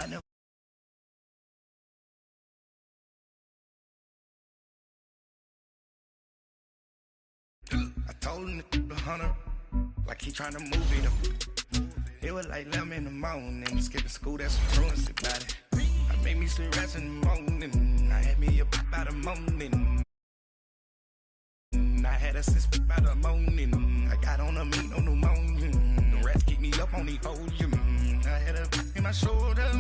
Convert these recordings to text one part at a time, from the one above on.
I never. I told him to 100, like he trying to move it up. It was like 11 in the morning, skipping school, that's some truancy about it. I made me some rest in the morning, I had me up by the morning. I had a sis by the morning, I got on a meat on the morning. The rest keep me up on the podium. I had a in my shoulder,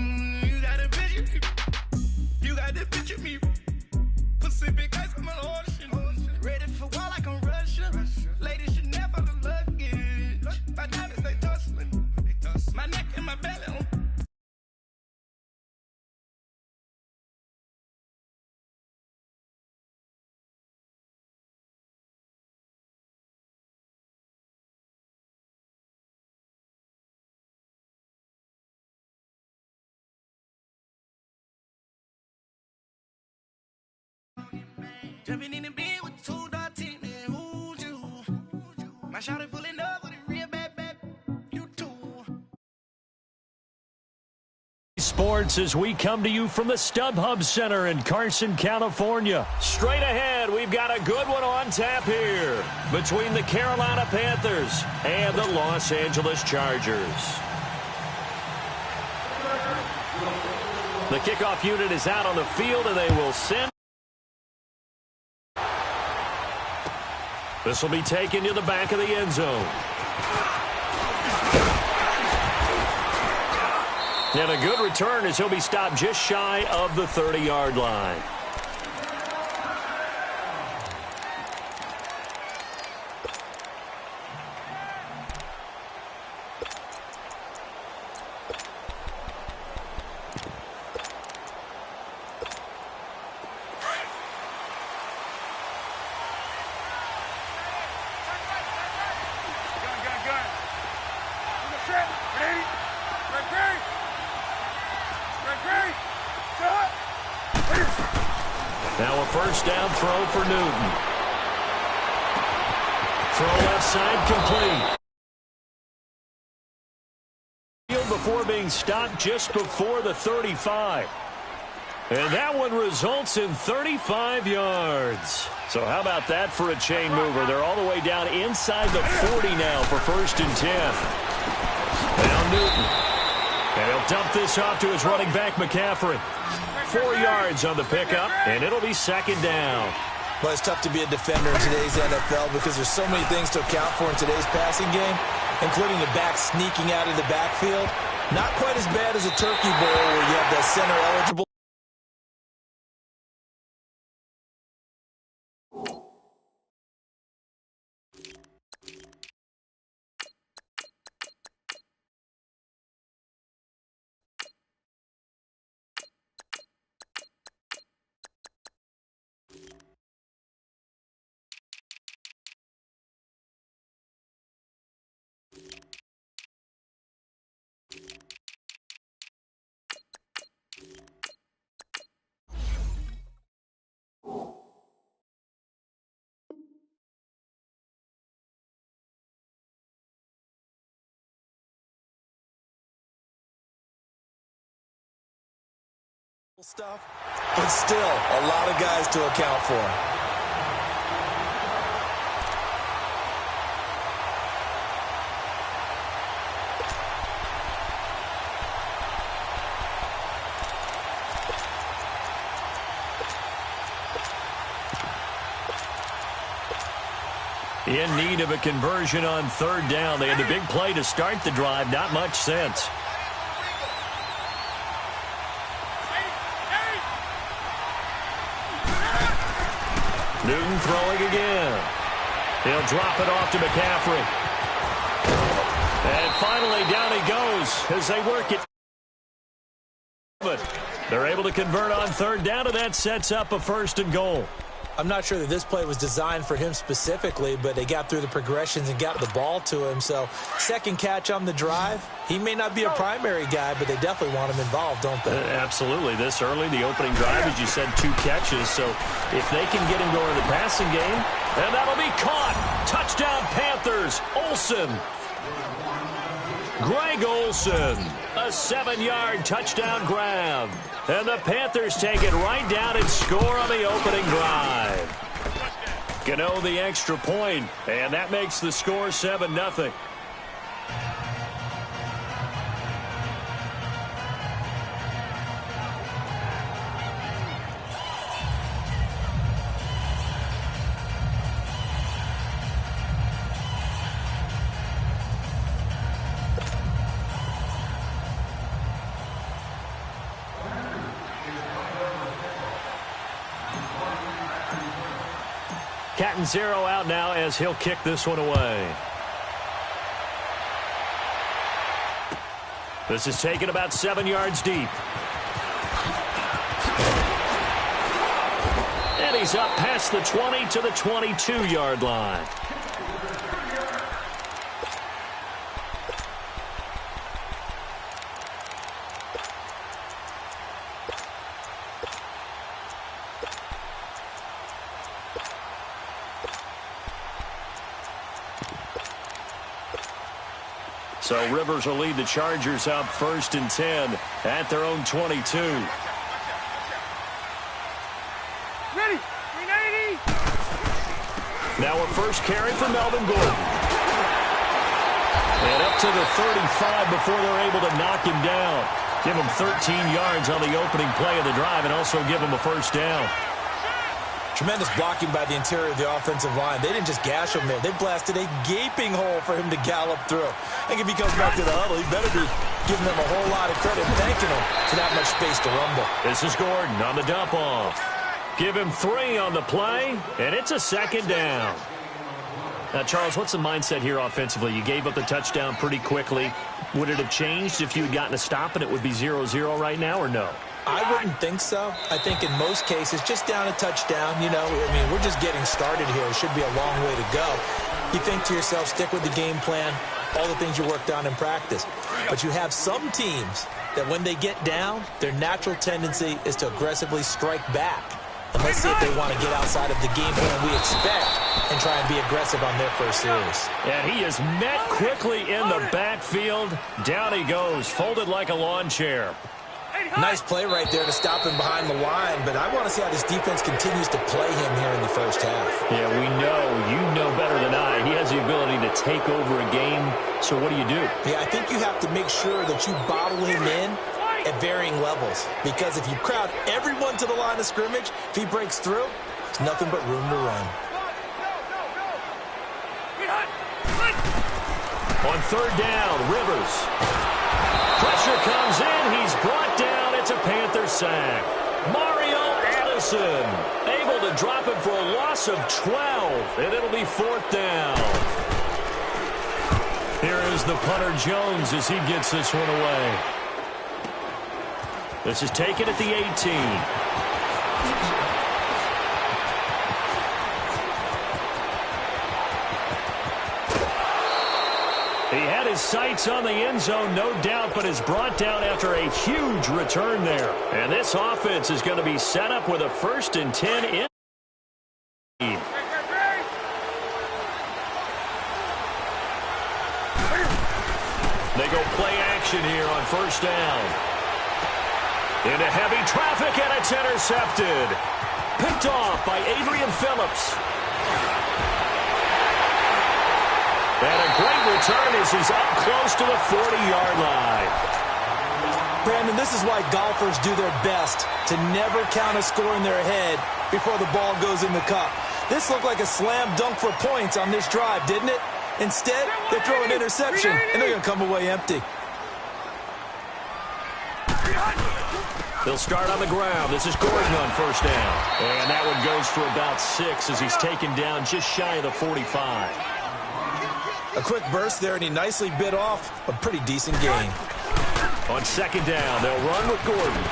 you got a picture me. You got the picture me. Pacific ice on my ocean. Ready for war like I'm Russia. Ladies should never the luggage. My diamonds, they tussling. My neck and my belly on. Jumping in the bed with 2 dots in it, who's you? My shawty pulling up with a real bad, you too. Sports as we come to you from the StubHub Center in Carson, California. Straight ahead, we've got a good one on tap here between the Carolina Panthers and the Los Angeles Chargers. The kickoff unit is out on the field, and they will send. This will be taken to the back of the end zone. And a good return as he'll be stopped just shy of the 30-yard line. Now a first down throw for Newton. Throw left side complete. Before being stopped just before the 35. And that one results in 35 yards. So how about that for a chain mover? They're all the way down inside the 40 now for 1st and 10. Now Newton. And he'll dump this off to his running back, McCaffrey. 4 yards on the pickup, and it'll be 2nd down. Well, it's tough to be a defender in today's NFL because there's so many things to account for in today's passing game, including the back sneaking out of the backfield. Not quite as bad as a turkey bowl where you have that center eligible. Stuff, but still a lot of guys to account for. In need of a conversion on 3rd down. They had the big play to start the drive. Not much sense. Newton throwing again. He'll drop it off to McCaffrey. And finally down he goes as they work it. But they're able to convert on 3rd down, and that sets up a 1st and goal. I'm not sure that this play was designed for him specifically, but they got through the progressions and got the ball to him. So 2nd catch on the drive. He may not be a primary guy, but they definitely want him involved, don't they? Absolutely. This early, the opening drive, as you said, 2 catches. So if they can get him going in the passing game, and that'll be caught. Touchdown Panthers. Olsen. Greg Olsen, a 7-yard touchdown grab. And the Panthers take it right down and score on the opening drive. Gano the extra point, and that makes the score 7-0. Cat and zero out now as he'll kick this one away. This is taken about 7 yards deep. And he's up past the 20 to the 22-yard line. So Rivers will lead the Chargers out 1st and 10 at their own 22. Ready? 390. Now a first carry for Melvin Gordon. And up to the 35 before they're able to knock him down. Give him 13 yards on the opening play of the drive and also give him a first down. Tremendous blocking by the interior of the offensive line. They didn't just gash him there. They blasted a gaping hole for him to gallop through. I think if he comes back to the huddle, he better be giving them a whole lot of credit, thanking him for that much space to rumble. This is Gordon on the dump off. Give him 3 on the play, and it's a second down. Now, Charles, what's the mindset here offensively? You gave up the touchdown pretty quickly. Would it have changed if you had gotten a stop and it would be 0-0 right now, or no? I wouldn't think so. I think in most cases, just down a touchdown, you know, I mean, we're just getting started here. It should be a long way to go. You think to yourself, stick with the game plan, all the things you worked on in practice. But you have some teams that when they get down, their natural tendency is to aggressively strike back. And let's see if they want to get outside of the game plan we expect and try and be aggressive on their first series. And he is met quickly in the backfield. Down he goes, folded like a lawn chair. Nice play right there to stop him behind the line, but I want to see how this defense continues to play him here in the first half. Yeah, we know. You know better than I. He has the ability to take over a game, so what do? Yeah, I think you have to make sure that you bottle him in at varying levels, because if you crowd everyone to the line of scrimmage, if he breaks through, it's nothing but room to run. On 3rd down, Rivers. Pressure comes in. He's brought down. It's a Panther sack. Mario Addison able to drop him for a loss of 12, and it'll be 4th down. Here is the punter Jones as he gets this one away. This is taken at the 18. He had his sights on the end zone, no doubt, but is brought down after a huge return there. And this offense is going to be set up with a 1st and 10 in. They go play action here on 1st down. Into heavy traffic, and it's intercepted. Picked off by Adrian Phillips. And a great return as he's up close to the 40-yard line. Brandon, this is why golfers do their best to never count a score in their head before the ball goes in the cup. This looked like a slam dunk for points on this drive, didn't it? Instead, they throw an interception, and they're going to come away empty. They'll start on the ground. This is Gordon on 1st down. And that one goes for about 6 as he's taken down just shy of the 45. A quick burst there, and he nicely bit off a pretty decent gain. On 2nd down, they'll run with Gordon.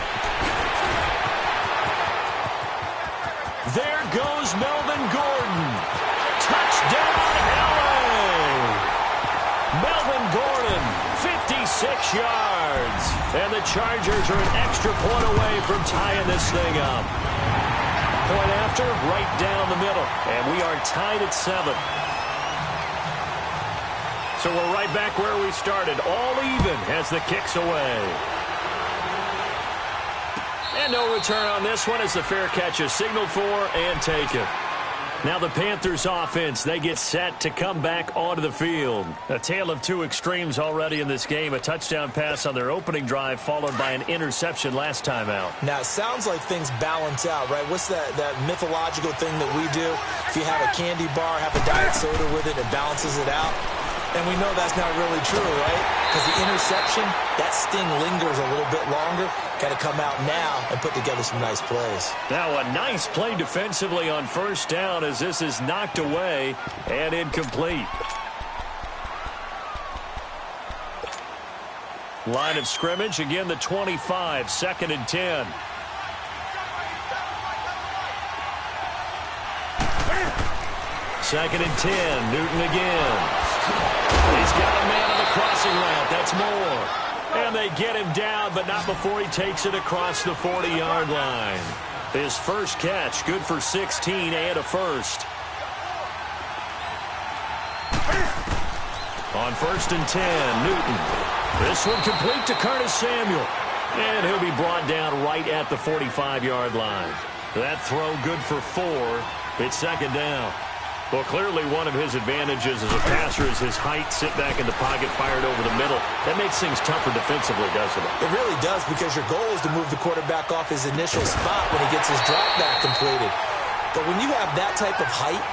There goes Melvin Gordon. Touchdown, LA! Melvin Gordon, 56 yards. And the Chargers are an extra point away from tying this thing up. Point after, right down the middle. And we are tied at 7. So we're right back where we started. All even as the kick's away. And no return on this one as the fair catch is signaled for and taken. Now the Panthers offense, they get set to come back onto the field. A tale of two extremes already in this game. A touchdown pass on their opening drive followed by an interception last time out. Now it sounds like things balance out, right? What's that mythological thing that we do? If you have a candy bar, have a diet soda with it, it balances it out. And we know that's not really true, right? Because the interception, that sting lingers a little bit longer. Got to come out now and put together some nice plays. Now a nice play defensively on first down as this is knocked away and incomplete. Line of scrimmage, again the 25, 2nd and 10. Second and 10, Newton again. He's got a man on the crossing route. That's more. And they get him down, but not before he takes it across the 40-yard line. His first catch, good for 16 and a first. On 1st and 10, Newton. This one complete to Curtis Samuel. And he'll be brought down right at the 45-yard line. That throw good for 4. It's 2nd down. Well, clearly one of his advantages as a passer is his height, sit back in the pocket, fired over the middle. That makes things tougher defensively, doesn't it? It really does, because your goal is to move the quarterback off his initial spot when he gets his drop back completed. But when you have that type of height,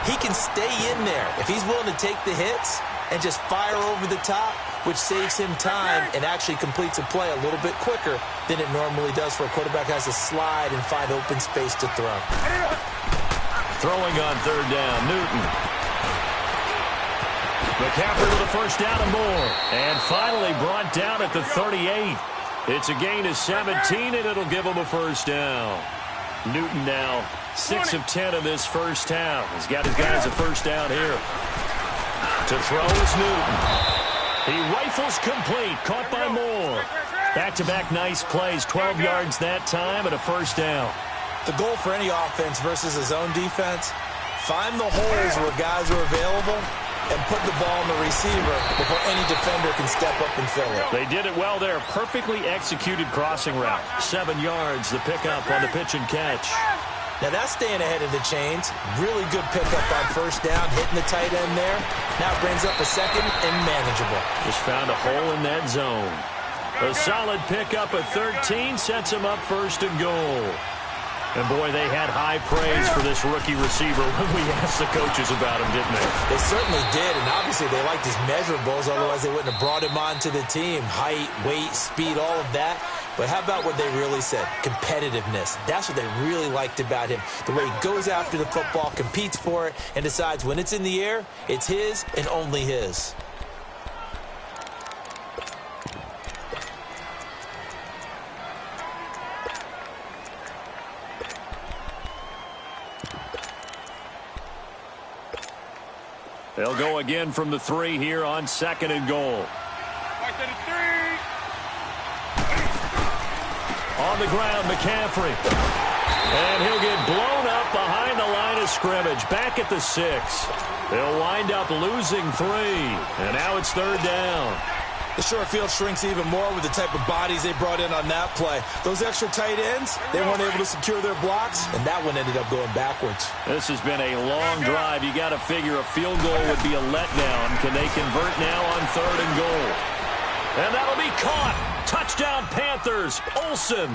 he can stay in there. If he's willing to take the hits and just fire over the top, which saves him time and actually completes a play a little bit quicker than it normally does for a quarterback who has to slide and find open space to throw. Throwing on 3rd down, Newton. McCaffrey with a first down and more. And finally brought down at the 38. It's a gain of 17, and it'll give him a first down. Newton now 6 of 10 in this first half. He's got his guys a first down here. To throw is Newton. He rifles complete, caught by Moore. Back-to-back nice plays, 12 yards that time and a first down. The goal for any offense versus his own defense, find the holes where guys are available and put the ball in the receiver before any defender can step up and fill it. They did it well there. Perfectly executed crossing route. 7 yards, the pickup on the pitch and catch. Now that's staying ahead of the chains. Really good pickup on first down, hitting the tight end there. Now it brings up a second and manageable. Just found a hole in that zone. A solid pickup at 13 sets him up 1st and goal. And, boy, they had high praise for this rookie receiver when we asked the coaches about him, didn't they? They certainly did, and obviously they liked his measurables, otherwise they wouldn't have brought him onto the team. Height, weight, speed, all of that. But how about what they really said? Competitiveness. That's what they really liked about him. The way he goes after the football, competes for it, and decides when it's in the air, it's his and only his. They'll go again from the 3 here on 2nd and goal. On the ground, McCaffrey. And he'll get blown up behind the line of scrimmage. Back at the 6. They'll wind up losing 3. And now it's 3rd down. The short field shrinks even more with the type of bodies they brought in on that play. Those extra tight ends, they weren't able to secure their blocks, and that one ended up going backwards. This has been a long drive. You got to figure a field goal would be a letdown. Can they convert now on 3rd and goal? And that'll be caught. Touchdown Panthers. Olsen.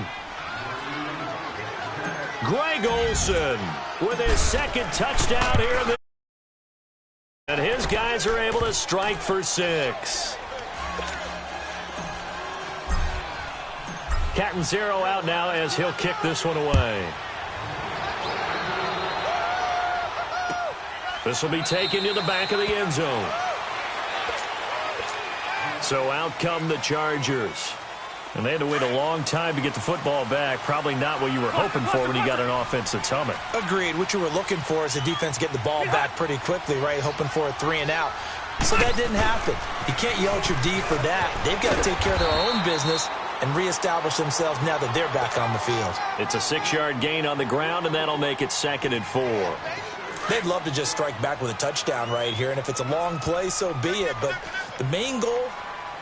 Greg Olsen with his 2nd touchdown here. And his guys are able to strike for 6. Catanzaro out now as he'll kick this one away. This will be taken to the back of the end zone. So out come the Chargers. And they had to wait a long time to get the football back. Probably not what you were hoping for when you got an offense that's humming. Agreed. What you were looking for is the defense get the ball back pretty quickly, right? Hoping for a 3 and out. So that didn't happen. You can't yell at your D for that. They've got to take care of their own business and reestablish themselves now that they're back on the field. It's a 6-yard gain on the ground, and that'll make it 2nd and 4. They'd love to just strike back with a touchdown right here, and if it's a long play, so be it. But the main goal,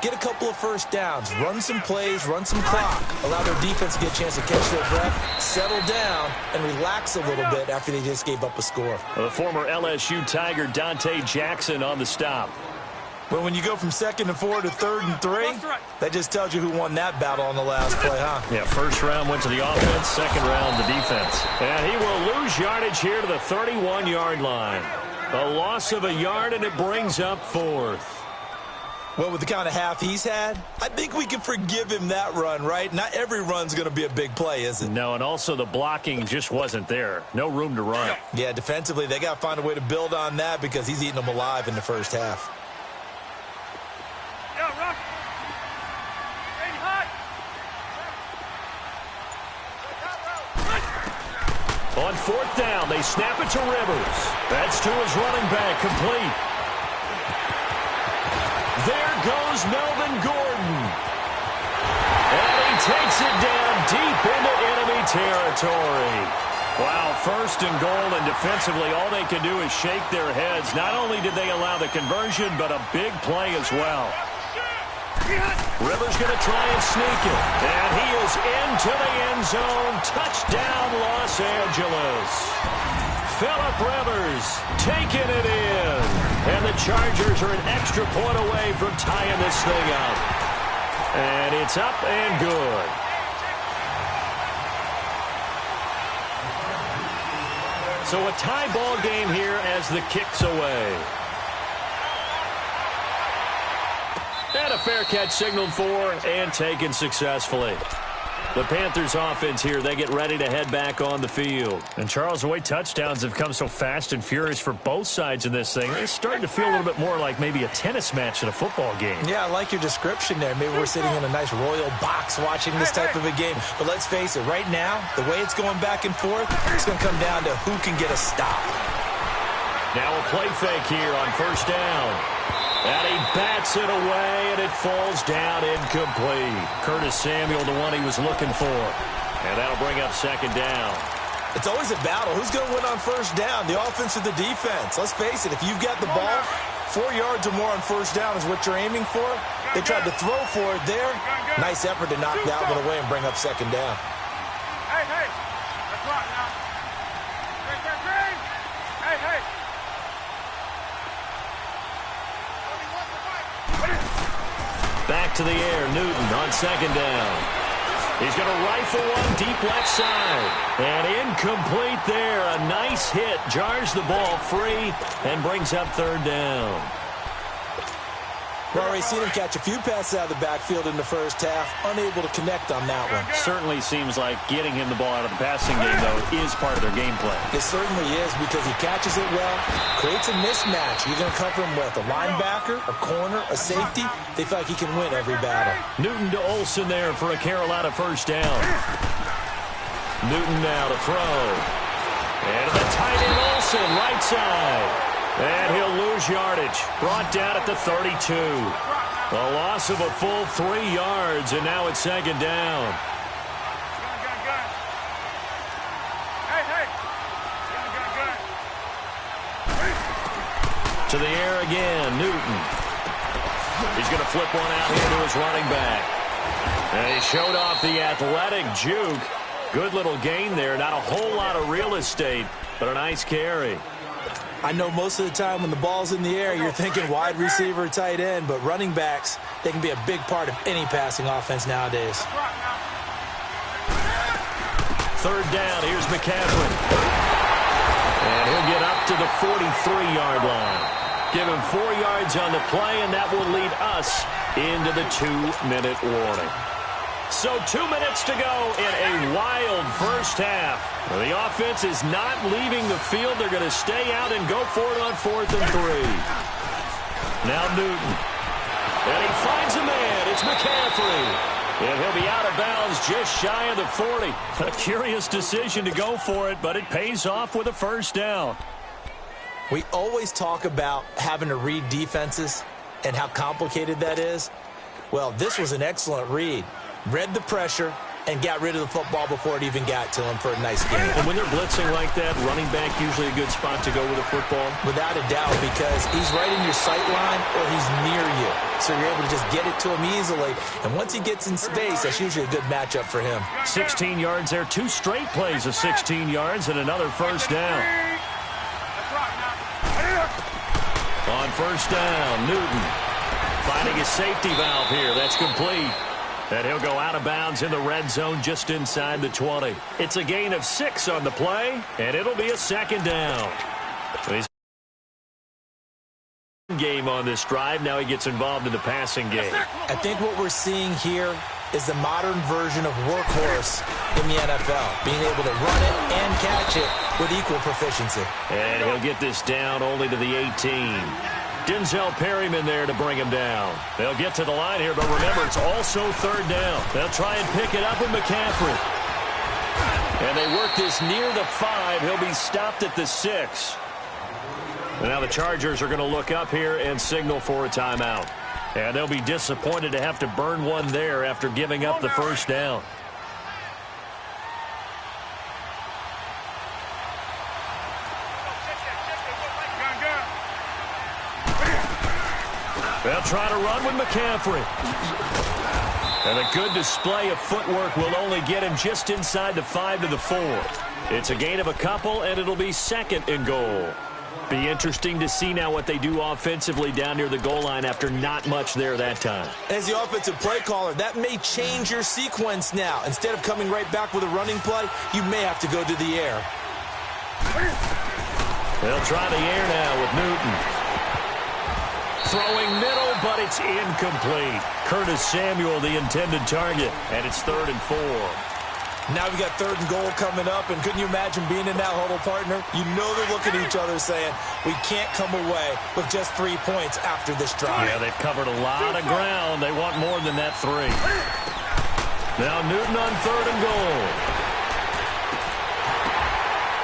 get a couple of first downs, run some plays, run some clock, allow their defense to get a chance to catch their breath, settle down, and relax a little bit after they just gave up a score. The former LSU Tiger Dante Jackson on the stop. Well, when you go from 2nd and 4 to 3rd and 3, that just tells you who won that battle on the last play, huh? Yeah, first round went to the offense, second round the defense. And he will lose yardage here to the 31-yard line. A loss of a yard, and it brings up 4th. Well, with the kind of half he's had, I think we can forgive him that run, right? Not every run's going to be a big play, is it? No, and also the blocking just wasn't there. No room to run. Yeah, defensively, they got to find a way to build on that because he's eating them alive in the first half. On 4th down, they snap it to Rivers. That's to his running back, complete. There goes Melvin Gordon. And he takes it down deep into enemy territory. Wow, 1st and goal, and defensively, all they can do is shake their heads. Not only did they allow the conversion, but a big play as well. Rivers going to try and sneak it. And he is into the end zone. Touchdown, Los Angeles. Phillip Rivers taking it in. And the Chargers are an extra point away from tying this thing up. And it's up and good. So a tie ball game here as the kick's away. And a fair catch signaled for and taken successfully. The Panthers offense here, they get ready to head back on the field. And Charles, the way touchdowns have come so fast and furious for both sides in this thing, it's starting to feel a little bit more like maybe a tennis match in a football game. Yeah, I like your description there. Maybe we're sitting in a nice royal box watching this type of a game. But let's face it, right now, the way it's going back and forth, it's going to come down to who can get a stop. Now a play fake here on 1st down. And he bats it away, and it falls down incomplete. Curtis Samuel, the one he was looking for. And that'll bring up 2nd down. It's always a battle. Who's going to win on 1st down, the offense or the defense? Let's face it, if you've got the ball, 4 yards or more on 1st down is what you're aiming for. They tried to throw for it there. Nice effort to knock that one away and bring up 2nd down. Hey, that's right now. Hey. Back to the air, Newton on 2nd down. He's going to rifle one deep left side. And incomplete there. A nice hit. Jars the ball free and brings up 3rd down. We've already seen him catch a few passes out of the backfield in the first half. Unable to connect on that one. Certainly seems like getting him the ball out of the passing game, though, is part of their game plan. It certainly is because he catches it well, creates a mismatch. You're going to cover him with a linebacker, a corner, a safety. They feel like he can win every battle. Newton to Olsen there for a Carolina 1st down. Newton now to throw. And the tight end Olsen, right side. And he'll lose yardage. Brought down at the 32. A loss of a full 3 yards, and now it's 2nd down. Gun. Hey. Gun. To the air again, Newton. He's going to flip one out here to his running back. And he showed off the athletic juke. Good little gain there. Not a whole lot of real estate, but a nice carry. I know most of the time when the ball's in the air, you're thinking wide receiver, tight end, but running backs, they can be a big part of any passing offense nowadays. 3rd down, here's McCaffrey. And he'll get up to the 43-yard line. Give him 4 yards on the play, and that will lead us into the 2-minute warning. So 2 minutes to go in a wild first half. The offense is not leaving the field. They're going to stay out and go for it on 4th and 3. Now Newton. And he finds a man. It's McCaffrey. And he'll be out of bounds just shy of the 40. A curious decision to go for it, but it pays off with a 1st down. We always talk about having to read defenses and how complicated that is. Well, this was an excellent read. Read the pressure, and got rid of the football before it even got to him for a nice game. And when they're blitzing like that, running back usually a good spot to go with a football? Without a doubt, because he's right in your sight line or he's near you. So you're able to just get it to him easily. And once he gets in space, that's usually a good matchup for him. 16 yards there, 2 straight plays of 16 yards and another first down. On first down, Newton finding his safety valve here. That's complete. And he'll go out of bounds in the red zone just inside the 20. It's a gain of 6 on the play, and it'll be a second down. He's game on this drive. Now he gets involved in the passing game. I think what we're seeing here is the modern version of workhorse in the NFL, being able to run it and catch it with equal proficiency. And he'll get this down only to the 18. Denzel Perryman there to bring him down. They'll get to the line here, but remember, it's also third down. They'll try and pick it up with McCaffrey. And they work this near the 5. He'll be stopped at the 6. And now the Chargers are going to look up here and signal for a timeout. And they'll be disappointed to have to burn one there after giving up the first down. They'll try to run with McCaffrey. And a good display of footwork will only get him just inside the 5 to the 4. It's a gain of a couple, and it'll be second and goal. Be interesting to see now what they do offensively down near the goal line after not much there that time. As the offensive play caller, that may change your sequence now. Instead of coming right back with a running play, you may have to go to the air. They'll try the air now with Newton. Throwing middle, but it's incomplete. Curtis Samuel, the intended target, and it's 3rd and 4. Now we got 3rd and goal coming up, and couldn't you imagine being in that huddle, partner? You know they're looking at each other saying, we can't come away with just 3 points after this drive. Yeah, they've covered a lot of ground. They want more than that 3. Now Newton on 3rd and goal.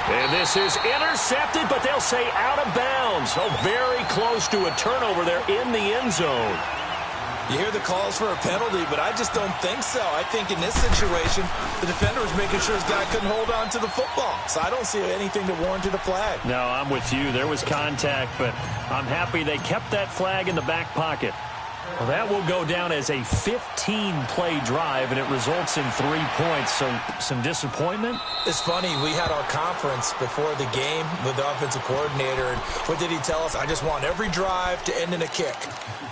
And this is intercepted, but they'll say out of bounds. Oh, very close to a turnover there in the end zone. You hear the calls for a penalty, but I just don't think so. I think in this situation, the defender was making sure his guy couldn't hold on to the football. So I don't see anything that warranted a flag. No, I'm with you. There was contact, but I'm happy they kept that flag in the back pocket. Well, that will go down as a 15-play drive, and it results in 3 points. So some disappointment? It's funny. We had our conference before the game with the offensive coordinator, and what did he tell us? I just want every drive to end in a kick,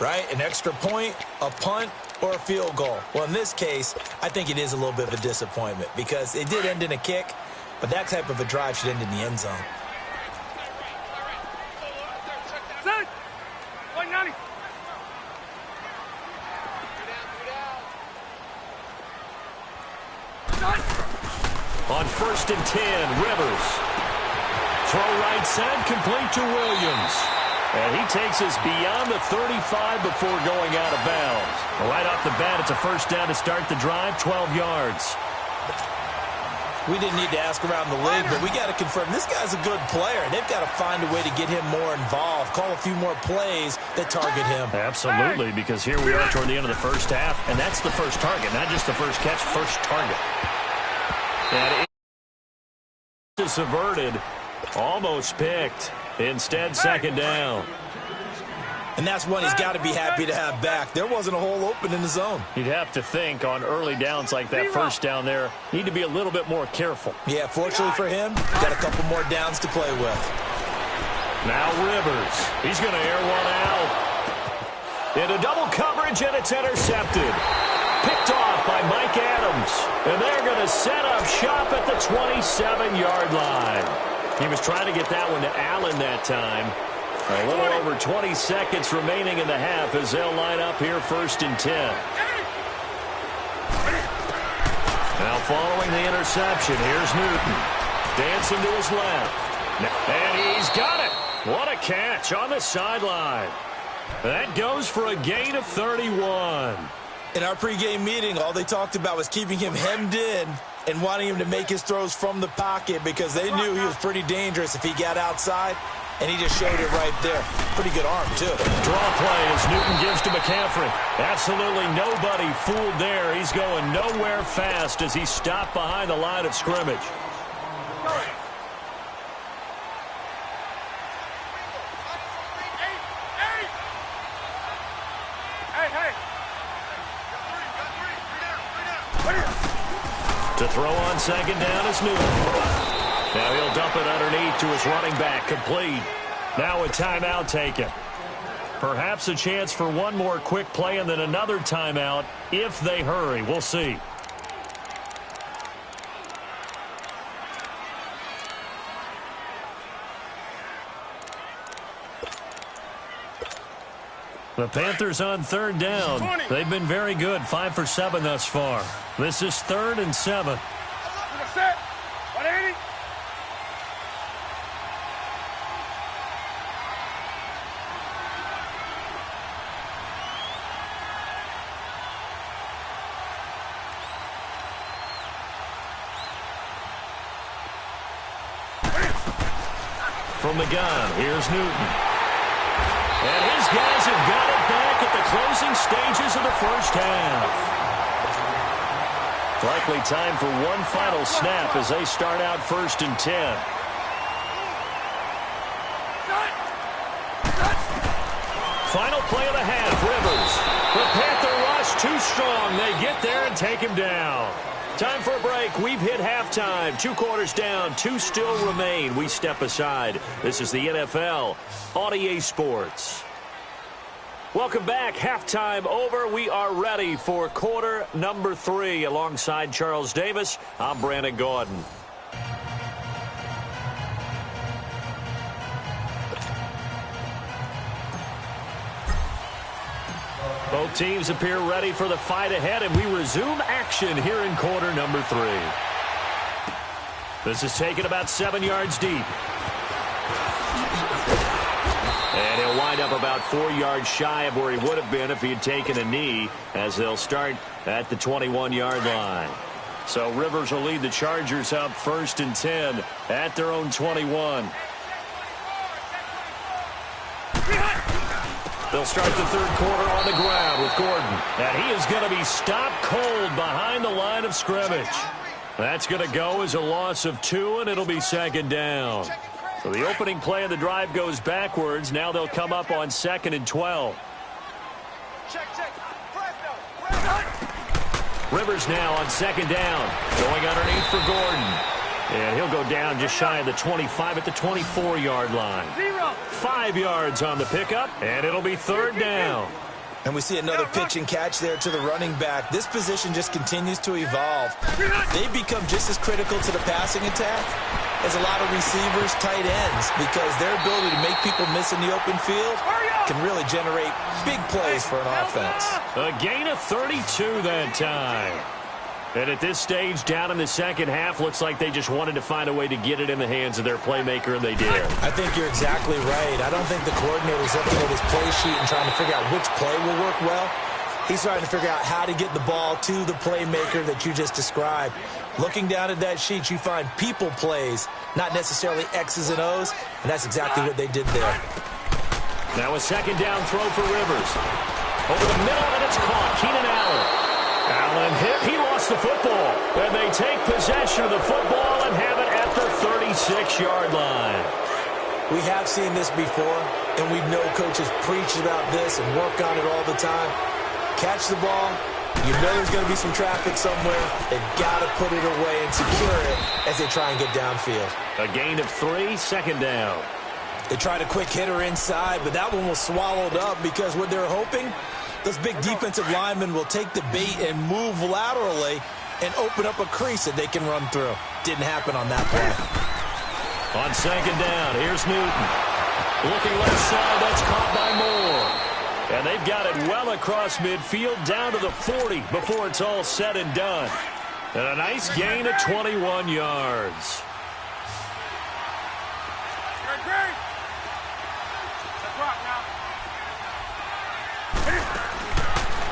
right? An extra point, a punt, or a field goal. Well, in this case, I think it is a little bit of a disappointment because it did end in a kick, but that type of a drive should end in the end zone. On 1st and 10, Rivers. Throw right side, complete to Williams. And he takes us beyond the 35 before going out of bounds. Right off the bat, it's a first down to start the drive, 12 yards. We didn't need to ask around the league, but we got to confirm this guy's a good player. They've got to find a way to get him more involved, call a few more plays that target him. Absolutely, because here we are toward the end of the first half, and that's the first target, not just the first catch, first target. And it's averted, almost picked. Instead, second down. And that's one he's got to be happy to have back. There wasn't a hole open in the zone. You'd have to think on early downs like that first down there, need to be a little bit more careful. Yeah, fortunately for him, got a couple more downs to play with. Now Rivers. He's going to air one out. Into double coverage, and it's intercepted. Picked off by Mike Adams. And they're going to set up shop at the 27-yard line. He was trying to get that one to Allen that time. A little over 20 seconds remaining in the half as they'll line up here 1st and 10. Now following the interception, here's Newton. Dancing to his left. And he's got it. What a catch on the sideline. That goes for a gain of 31. In our pregame meeting, all they talked about was keeping him hemmed in and wanting him to make his throws from the pocket because they knew he was pretty dangerous if he got outside. and he just showed it right there. Pretty good arm, too. Draw play as Newton gives to McCaffrey. Absolutely nobody fooled there. He's going nowhere fast as he stopped behind the line of scrimmage. To throw on second down is Newton. Now he'll dump it underneath to his running back, complete. Now a timeout taken. Perhaps a chance for one more quick play and then another timeout if they hurry. We'll see. The Panthers on third down. They've been very good, 5 for 7 thus far. This is 3rd and 7. Set. 180. From the gun, here's Newton. And his guys have got it back at the closing stages of the first half. Likely time for one final snap as they start out 1st and 10. Final play of the half, Rivers. The Panther rush too strong. They get there and take him down. Time for a break. We've hit halftime. 2 quarters down. 2 still remain. We step aside. This is the NFL on EA Sports. Welcome back. Halftime over. We are ready for quarter number 3. Alongside Charles Davis, I'm Brandon Gordon. Both teams appear ready for the fight ahead, and we resume action here in quarter number 3. This is taken about 7 yards deep. And he'll wind up about 4 yards shy of where he would have been if he had taken a knee, as they'll start at the 21-yard line. So Rivers will lead the Chargers up 1st and 10 at their own 21. They'll start the third quarter on the ground with Gordon. And he is going to be stopped cold behind the line of scrimmage. That's going to go as a loss of 2, and it'll be 2nd down. So the opening play of the drive goes backwards. Now they'll come up on 2nd and 12. Rivers now on 2nd down. Going underneath for Gordon. And he'll go down just shy of the 25 at the 24-yard line. 5 yards on the pickup, and it'll be 3rd down. And we see another pitch and catch there to the running back. This position just continues to evolve. They become just as critical to the passing attack as a lot of receivers, tight ends, because their ability to make people miss in the open field can really generate big plays for an offense. A gain of 32 that time. And at this stage, down in the second half, looks like they just wanted to find a way to get it in the hands of their playmaker, and they did. I think you're exactly right. I don't think the coordinator's looking at his play sheet and trying to figure out which play will work well. He's trying to figure out how to get the ball to the playmaker that you just described. Looking down at that sheet, you find people plays, not necessarily X's and O's, and that's exactly what they did there. Now a 2nd down throw for Rivers. Over the middle, and it's caught. Keenan Allen. Allen hit. He lost the football. And they take possession of the football and have it at the 36-yard line. We have seen this before, and we know coaches preach about this and work on it all the time. Catch the ball. You know there's going to be some traffic somewhere. They've got to put it away and secure it as they try and get downfield. A gain of 3, 2nd down. They tried a quick hitter inside, but that one was swallowed up because what they're hoping, those big defensive linemen will take the bait and move laterally and open up a crease that they can run through. Didn't happen on that play. On 2nd down, here's Newton. Looking left side, that's caught by Moore. And they've got it well across midfield down to the 40 before it's all said and done. And a nice gain of 21 yards.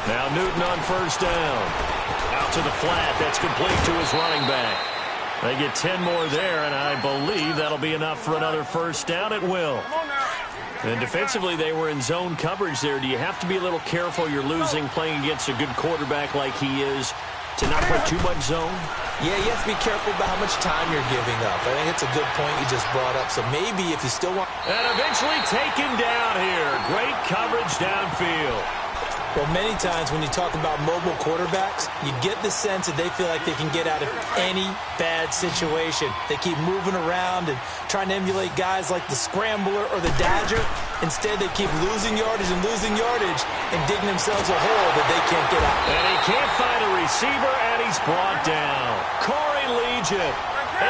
Now Newton on 1st down. Out to the flat. That's complete to his running back. They get 10 more there, and I believe that'll be enough for another first down. It will. And defensively, they were in zone coverage there. Do you have to be a little careful? You're losing playing against a good quarterback like he is to not play too much zone? Yeah, you have to be careful about how much time you're giving up. I think it's a good point you just brought up. So maybe if you still want... And eventually taken down here. Great coverage downfield. Well, many times when you talk about mobile quarterbacks, you get the sense that they feel like they can get out of any bad situation. They keep moving around and trying to emulate guys like the Scrambler or the Dodger. Instead, they keep losing yardage and digging themselves a hole that they can't get out. And he can't find a receiver, and he's brought down. Corey Legion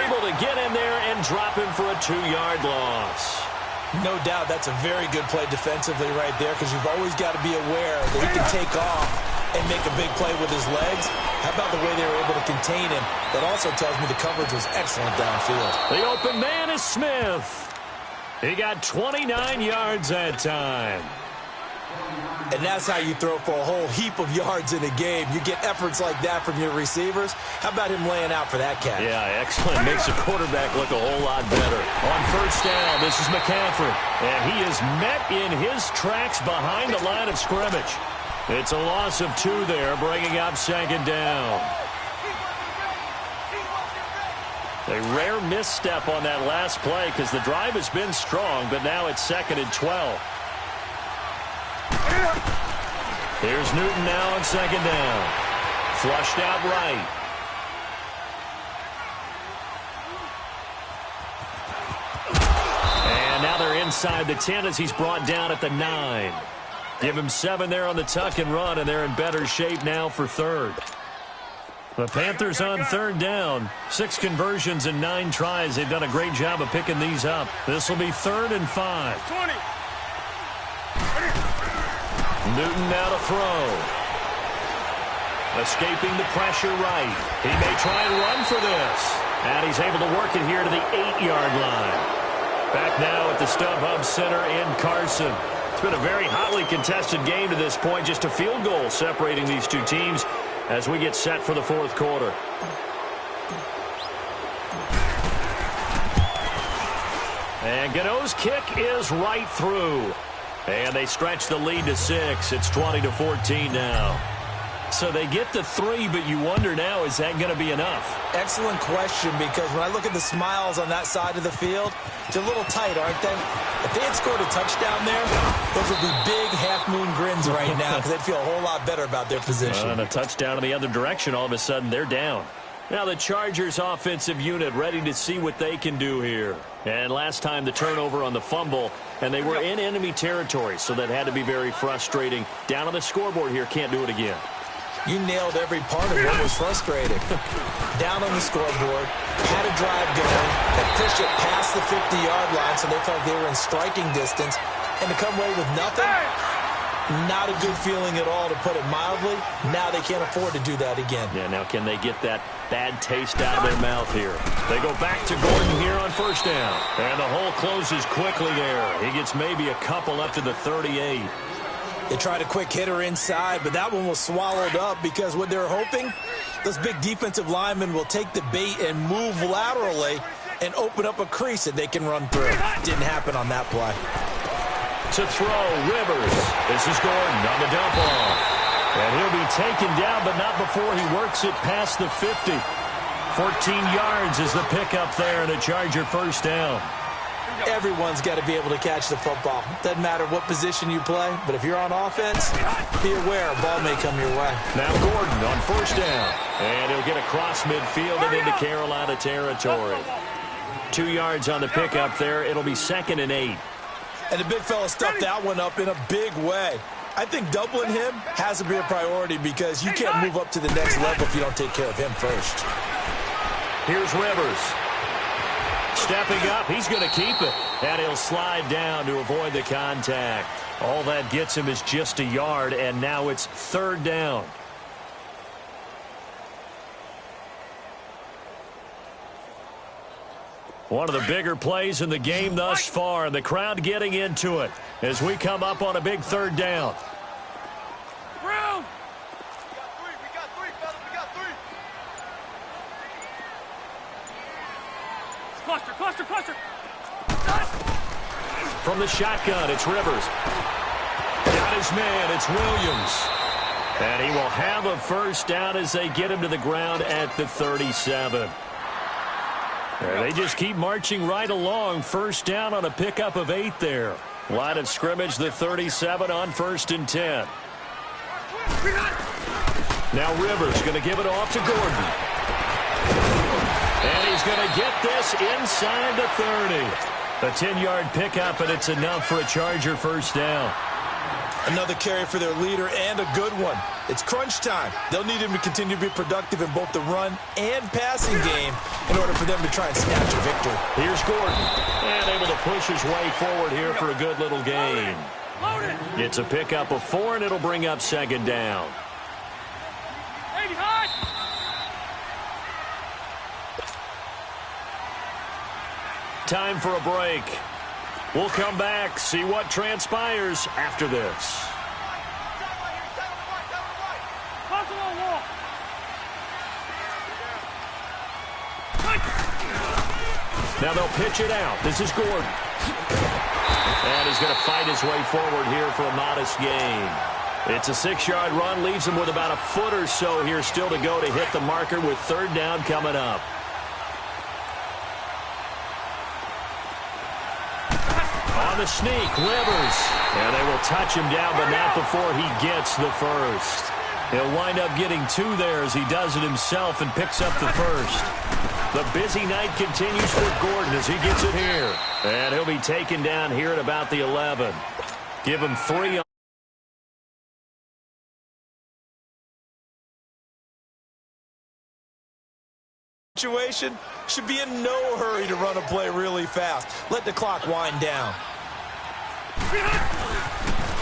able to get in there and drop him for a 2-yard loss. No doubt that's a very good play defensively right there, because you've always got to be aware that he can take off and make a big play with his legs. How about the way they were able to contain him? That also tells me the coverage was excellent downfield. The open man is Smith. He got 29 yards that time. And that's how you throw for a whole heap of yards in a game. You get efforts like that from your receivers. How about him laying out for that catch? Yeah, excellent. Makes the quarterback look a whole lot better. On first down, this is McCaffrey. And he is met in his tracks behind the line of scrimmage. It's a loss of 2 there, bringing up second down. A rare misstep on that last play because the drive has been strong, but now it's 2nd and 12. Here's Newton now on second down. Flushed out right. And now they're inside the 10 as he's brought down at the 9. Give him 7 there on the tuck and run, and they're in better shape now for third. The Panthers on third down. 6 conversions and 9 tries. They've done a great job of picking these up. This will be 3rd and 5. 20. Newton now to throw. Escaping the pressure right. He may try and run for this. And he's able to work it here to the 8-yard line. Back now at the StubHub Center in Carson. It's been a very hotly contested game to this point. Just a field goal separating these two teams as we get set for the 4th quarter. And Gano's kick is right through. And they stretch the lead to 6. It's 20-14 now. So they get the 3, but you wonder now, is that going to be enough? Excellent question, because when I look at the smiles on that side of the field, they're a little tight, aren't they? If they had scored a touchdown there, those would be big half-moon grins right now, because they'd feel a whole lot better about their position. And a touchdown in the other direction, all of a sudden they're down. Now the Chargers offensive unit ready to see what they can do here. And last time the turnover on the fumble, and they were in enemy territory, so that had to be very frustrating. Down on the scoreboard here, can't do it again. You nailed every part of what was frustrating. Down on the scoreboard, had a drive going, that pushed it past the 50-yard line, so they felt they were in striking distance, and to come away with nothing, not a good feeling at all, to put it mildly. Now they can't afford to do that again. Yeah, now can they get that bad taste out of their mouth here? They go back to Gordon here on first down. And the hole closes quickly there. He gets maybe a couple up to the 38. They tried a quick hitter inside, but that one was swallowed up because what they're hoping, those big defensive linemen will take the bait and move laterally and open up a crease that they can run through. Didn't happen on that play. To throw, Rivers. This is Gordon on the dump off. And he'll be taken down, but not before he works it past the 50. 14 yards is the pickup there, and a Charger first down. Everyone's got to be able to catch the football. Doesn't matter what position you play, but if you're on offense, be aware a ball may come your way. Now Gordon on first down. And he'll get across midfield and into Carolina territory. 2 yards on the pickup there. It'll be 2nd and 8. And the big fella stuffed that one up in a big way. I think doubling him has to be a priority because you can't move up to the next level if you don't take care of him first. Here's Rivers. Stepping up, he's going to keep it. And he'll slide down to avoid the contact. All that gets him is just a yard, and now it's 3rd down. One of the bigger plays in the game thus far, and the crowd getting into it as we come up on a big 3rd down. Brown! We got 3, fellas, we got 3. Cluster. From the shotgun, it's Rivers. Got his man, it's Williams. And he will have a first down as they get him to the ground at the 37. And they just keep marching right along. First down on a pickup of 8 there. Line of scrimmage, the 37 on 1st and 10. Now Rivers going to give it off to Gordon. And he's going to get this inside the 30. A 10-yard pickup, and it's enough for a Charger first down. Another carry for their leader, and a good one. It's crunch time. They'll need him to continue to be productive in both the run and passing game in order for them to try and snatch a victory. Here's Gordon, and able to push his way forward here for a good little gain. It's a pickup of 4, and it'll bring up 2nd down. Time for a break. We'll come back, see what transpires after this. Now they'll pitch it out. This is Gordon. And he's going to fight his way forward here for a modest gain. It's a 6-yard run, leaves him with about a foot or so here still to go to hit the marker with 3rd down coming up. On the sneak, Rivers. And they will touch him down, but not before he gets the first. He'll wind up getting 2 there as he does it himself and picks up the first. The busy night continues for Gordon as he gets it here. And he'll be taken down here at about the 11. Give him 3 on. Situation should be in no hurry to run a play really fast. Let the clock wind down.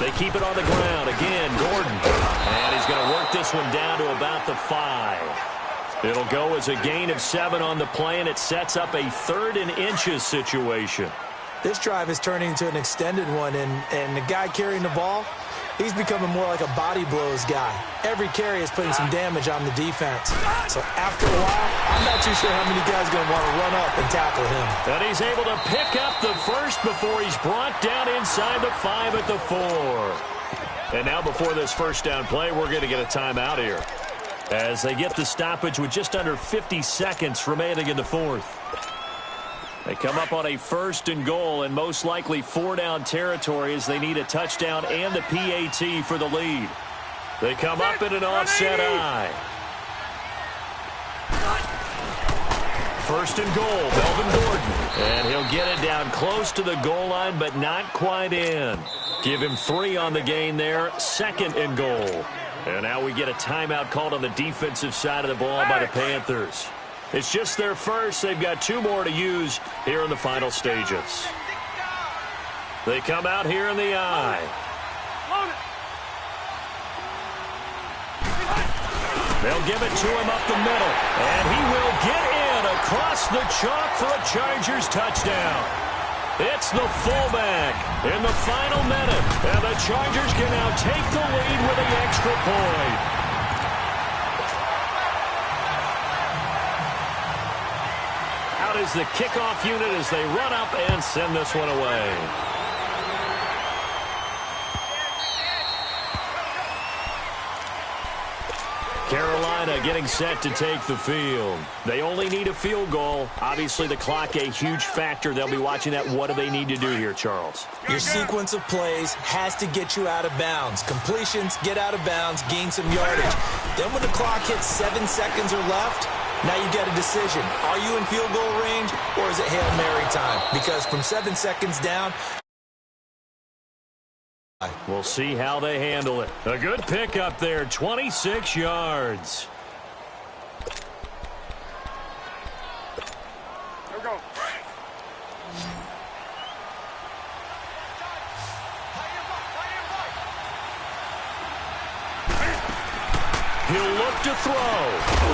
They keep it on the ground. Again, Gordon. And he's going to work this one down to about the 5. It'll go as a gain of 7 on the play, and it sets up a 3rd and inches situation. This drive is turning into an extended one, and the guy carrying the ball, he's becoming more like a body blows guy. Every carry is putting some damage on the defense. So after a while, I'm not too sure how many guys are going to want to run up and tackle him. And he's able to pick up the first before he's brought down inside the 5 at the 4. And now before this first down play, we're going to get a timeout here, as they get the stoppage with just under 50 seconds remaining in the 4th. They come up on a 1st and goal, and most likely 4-down territory as they need a touchdown and the PAT for the lead. They come up in an offset eye. 1st and goal, Melvin Gordon. And he'll get it down close to the goal line, but not quite in. Give him 3 on the gain there, 2nd and goal. And now we get a timeout called on the defensive side of the ball by the Panthers. It's just their first. They've got 2 more to use here in the final stages. They come out here in the eye. They'll give it to him up the middle. And he will get in across the chalk for a Chargers touchdown. It's the fullback in the final minute. And the Chargers can now take the lead with the extra point. Out is the kickoff unit as they run up and send this one away. Carolina getting set to take the field. They only need a field goal. Obviously, the clock a huge factor. They'll be watching that. What do they need to do here, Charles? Your sequence of plays has to get you out of bounds. Completions, get out of bounds, gain some yardage. Then when the clock hits 7 seconds or left, now you get a decision. Are you in field goal range, or is it Hail Mary time? Because from 7 seconds down, we'll see how they handle it. A good pickup there, 26 yards. Here we go. He'll look to throw.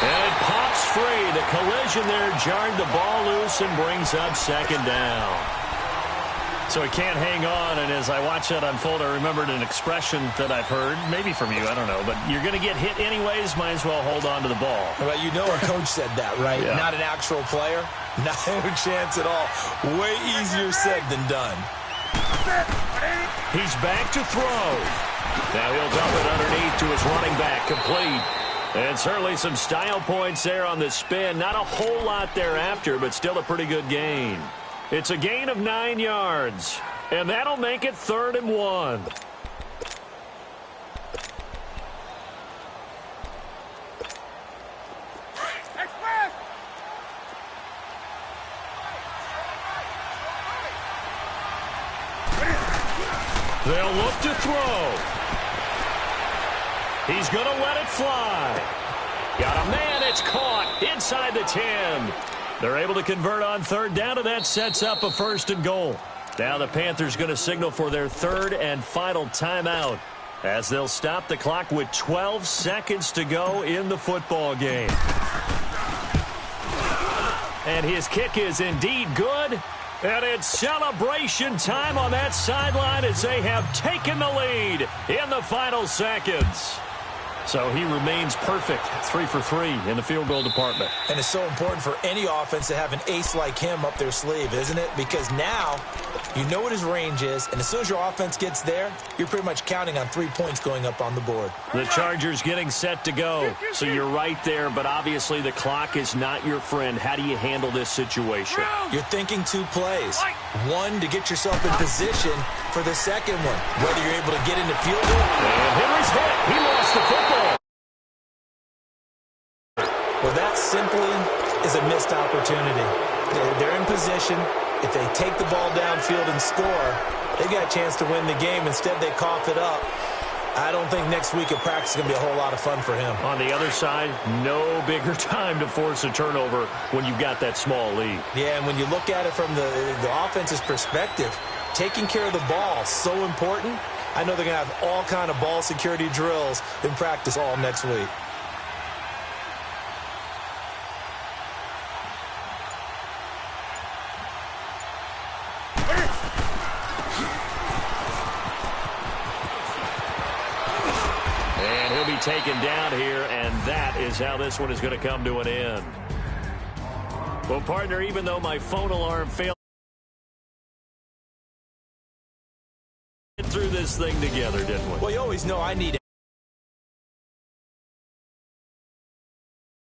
And it pops free. The collision there jarred the ball loose and brings up 2nd down. So he can't hang on, and as I watch that unfold, I remembered an expression that I've heard, maybe from you, I don't know, but you're going to get hit anyways, might as well hold on to the ball. Well, you know a coach said that, right? Yeah. Not an actual player. No chance at all. Way easier said than done. He's back to throw. Now he'll dump it underneath to his running back, complete. And certainly some style points there on the spin. Not a whole lot thereafter, but still a pretty good gain. It's a gain of 9 yards, and that'll make it 3rd and 1. They'll look to throw. He's going to let it fly. Got a man, it's caught inside the 10. They're able to convert on 3rd down, and that sets up a 1st and goal. Now the Panthers going to signal for their 3rd and final timeout as they'll stop the clock with 12 seconds to go in the football game. And his kick is indeed good. And it's celebration time on that sideline as they have taken the lead in the final seconds. So he remains perfect, 3 for 3 in the field goal department. And it's so important for any offense to have an ace like him up their sleeve, isn't it? Because now you know what his range is, and as soon as your offense gets there, you're pretty much counting on 3 points going up on the board. The Chargers getting set to go. So you're right there, but obviously the clock is not your friend. How do you handle this situation? You're thinking 2 plays. One, to get yourself in position for the second one, whether you're able to get into field goal. And Henry's hit. He lost the football. Well, that simply is a missed opportunity. They're in position. If they take the ball downfield and score, they got a chance to win the game. Instead, they cough it up. I don't think next week at practice is going to be a whole lot of fun for him. On the other side, no bigger time to force a turnover when you've got that small lead. Yeah, and when you look at it from the offense's perspective, taking care of the ball is so important. I know they're going to have all kind of ball security drills in practice all next week. Taken down here, and that is how this one is going to come to an end. Well, partner, even though my phone alarm failed, through this thing together, didn't we? Well, you always know I need